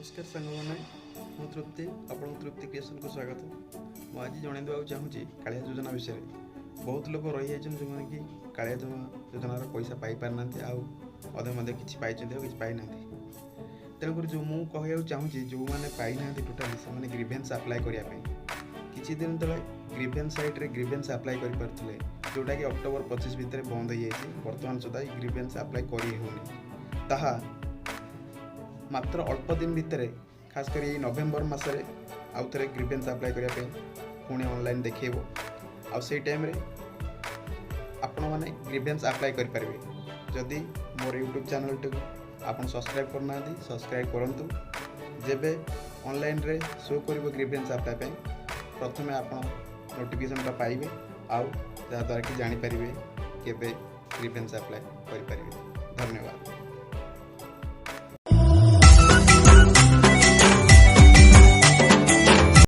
नमस्कार सांगने मु तृप्ति आपन तृप्ति क्रिएशन को स्वागत। मुझे आज जनइदेवा चाहूँगी कालिया योजना विषय में। बहुत लोग रही जाइए जो मैंने कि कालिया योजनार पैसा पाई पारना आधे मध्य किसी पाई कि पाई ना। तेणुक जो मुझे कहूँ चाहूँगी जो मैंने पाई ना टोटाली से ग्रीवेन्स अप्लाई करने किसी दिन तले ग्रीवेन्स साइट रे ग्रीवेन्स अप्लाई करें जोटा कि अक्टोबर 25 भितर बंद हो जाए। बर्तमान सुधा ग्रीवेन्स अप्लाई कर मात्र अल्प दिन भितर खास कर नवेम्बर मसरे आउ थे ग्रीवेन्स अप्लाई करने पुणी ऑनलाइन देखो आ से टाइम रे आपण मैंने ग्रीवेन्स अप्लाई करें। जदि मोर यूट्यूब चैनल टी आप सब्सक्राइब करना सब्सक्राइब करूँ जेबे ऑनलाइन रे शो कर ग्रीवेन्स अप्लाई प्रथमे आप नोटिफिकेशन पाइबे आउ जहाँद्वारा कि जानीपर केवे ग्रीवेन्स अप्लाई करें। धन्यवाद।